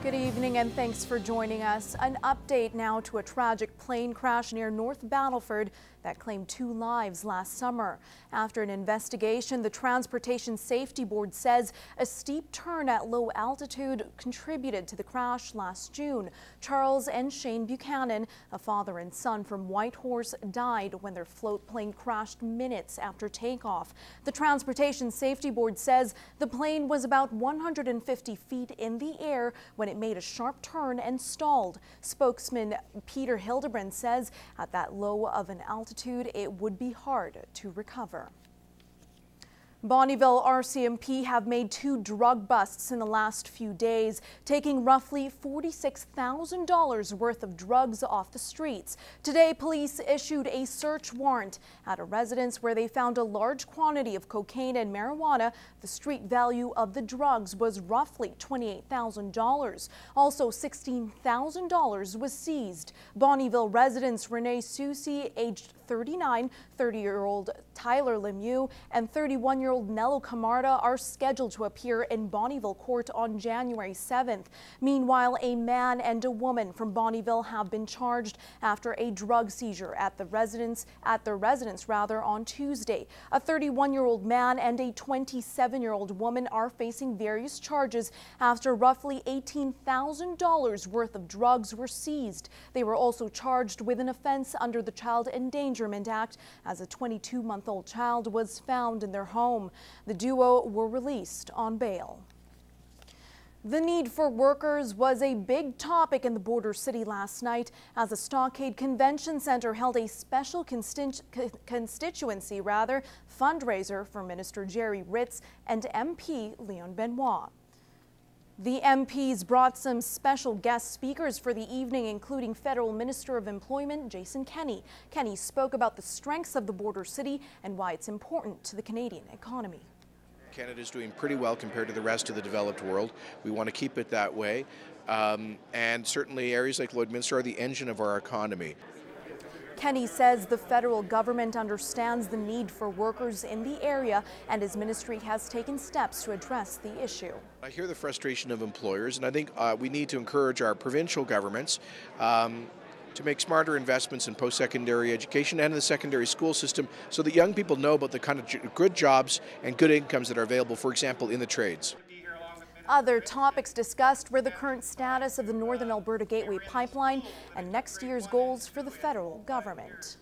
Good evening and thanks for joining us. An update now to a tragic plane crash near North Battleford that claimed 2 lives last summer. After an investigation, the Transportation Safety Board says a steep turn at low altitude contributed to the crash last June. Charles and Shane Buchanan, a father and son from Whitehorse, died when their float plane crashed minutes after takeoff. The Transportation Safety Board says the plane was about 150 feet in the air when it made a sharp turn and stalled. Spokesman Peter Hildebrand says at that low of an altitude, it would be hard to recover. Bonnyville RCMP have made 2 drug busts in the last few days, taking roughly $46,000 worth of drugs off the streets. Today, police issued a search warrant at a residence where they found a large quantity of cocaine and marijuana. The street value of the drugs was roughly $28,000. Also, $16,000 was seized. Bonnyville residents Renee Susi, aged 39, 30-year-old Tyler Lemieux, and 31-year-old Nello Camarda are scheduled to appear in Bonnyville court on January 7th. Meanwhile, a man and a woman from Bonnyville have been charged after a drug seizure at their residence on Tuesday. A 31-year-old man and a 27-year-old woman are facing various charges after roughly $18,000 worth of drugs were seized. They were also charged with an offense under the Child Endangerment Act as a 22-month-old child was found in their home. The duo were released on bail. The need for workers was a big topic in the border city last night as the Stockade Convention Center held a special constituency fundraiser for Minister Jerry Ritz and MP Leon Benoit. The MPs brought some special guest speakers for the evening, including Federal Minister of Employment Jason Kenney. Kenney spoke about the strengths of the border city and why it's important to the Canadian economy. Canada's doing pretty well compared to the rest of the developed world. We want to keep it that way. And certainly areas like Lloydminster are the engine of our economy. Kenney says the federal government understands the need for workers in the area and his ministry has taken steps to address the issue. I hear the frustration of employers, and I think we need to encourage our provincial governments to make smarter investments in post-secondary education and in the secondary school system so that young people know about the kind of good jobs and good incomes that are available, for example, in the trades. Other topics discussed were the current status of the Northern Alberta Gateway Pipeline and next year's goals for the federal government.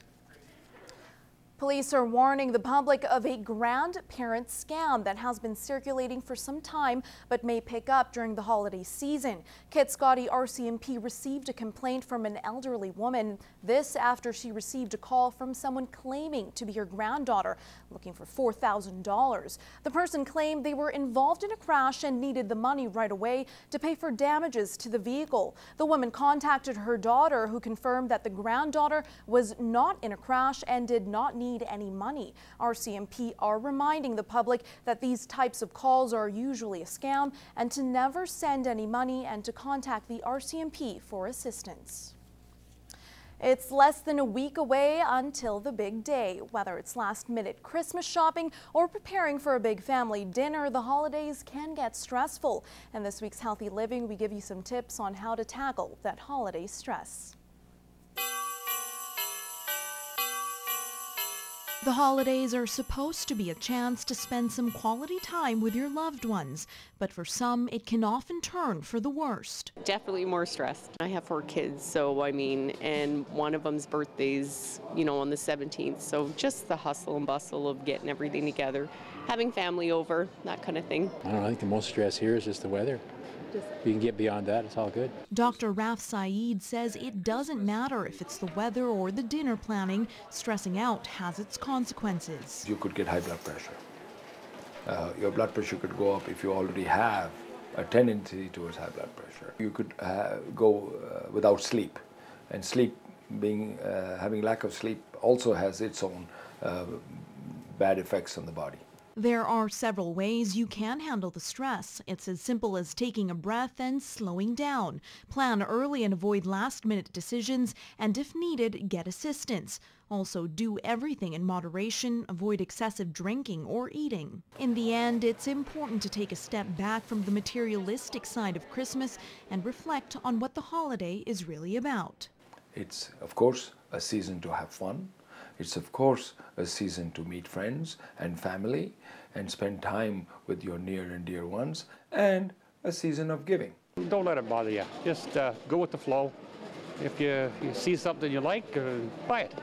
Police are warning the public of a grandparent scam that has been circulating for some time but may pick up during the holiday season. Kitscoty RCMP received a complaint from an elderly woman. This after she received a call from someone claiming to be her granddaughter looking for $4,000. The person claimed they were involved in a crash and needed the money right away to pay for damages to the vehicle. The woman contacted her daughter, who confirmed that the granddaughter was not in a crash and did not need any money. RCMP are reminding the public that these types of calls are usually a scam and to never send any money and to contact the RCMP for assistance. It's less than a week away until the big day. Whether it's last-minute Christmas shopping or preparing for a big family dinner, the holidays can get stressful. In this week's Healthy Living, we give you some tips on how to tackle that holiday stress. The holidays are supposed to be a chance to spend some quality time with your loved ones, but for some, it can often turn for the worst. Definitely more stressed. I have 4 kids, so and one of them's birthday's, on the 17th, so just the hustle and bustle of getting everything together, having family over, that kind of thing. I don't know, I think the most stress here is just the weather. If you can get beyond that, it's all good. Dr. Raf Saeed says it doesn't matter if it's the weather or the dinner planning. Stressing out has its consequences. You could get high blood pressure. Your blood pressure could go up if you already have a tendency towards high blood pressure. You could go without sleep, and sleep having lack of sleep also has its own bad effects on the body. There are several ways you can handle the stress. It's as simple as taking a breath and slowing down. Plan early and avoid last-minute decisions, and if needed, get assistance. Also, do everything in moderation, avoid excessive drinking or eating. In the end, it's important to take a step back from the materialistic side of Christmas and reflect on what the holiday is really about. It's, of course, a season to have fun. It's, of course, a season to meet friends and family and spend time with your near and dear ones, and a season of giving. Don't let it bother you. Just go with the flow. If you see something you like, buy it.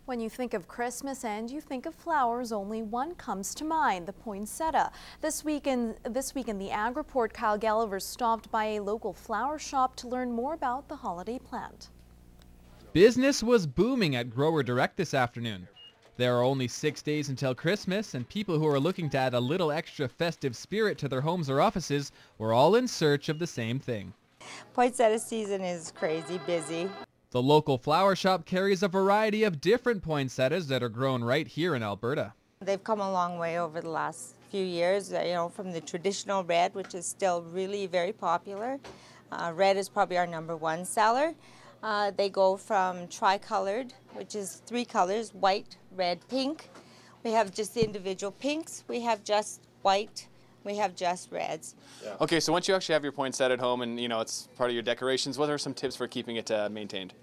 When you think of Christmas and you think of flowers, only one comes to mind, the poinsettia. This week in the Ag Report, Kyle Gallagher stopped by a local flower shop to learn more about the holiday plant. Business was booming at Grower Direct this afternoon. There are only 6 days until Christmas, and people who are looking to add a little extra festive spirit to their homes or offices were all in search of the same thing. Poinsettia season is crazy busy. The local flower shop carries a variety of different poinsettias that are grown right here in Alberta. They've come a long way over the last few years, from the traditional red, which is still really very popular. Red is probably our #1 seller. They go from tricolored, which is 3 colors, white, red, pink. We have just the individual pinks. We have just white. We have just reds. Yeah. Okay, so once you actually have your poinsettia at home and it's part of your decorations, what are some tips for keeping it maintained?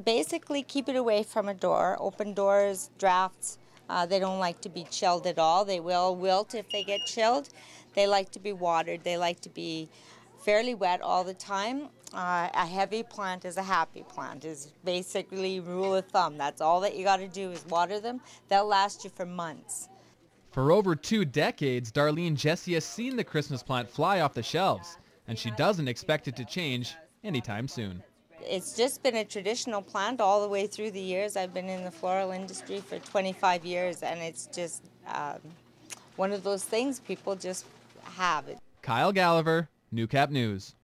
Basically, keep it away from a door. Open doors, drafts. They don't like to be chilled at all. They will wilt if they get chilled. They like to be watered. They like to be fairly wet all the time. A heavy plant is a happy plant, is basically rule of thumb. That's all that you got to do is water them. They'll last you for months. For over 2 decades, Darlene Jesse has seen the Christmas plant fly off the shelves, and she doesn't expect it to change anytime soon. It's just been a traditional plant all the way through the years. I've been in the floral industry for 25 years, and it's just one of those things people just have. Kyle Gallagher, Newcap News.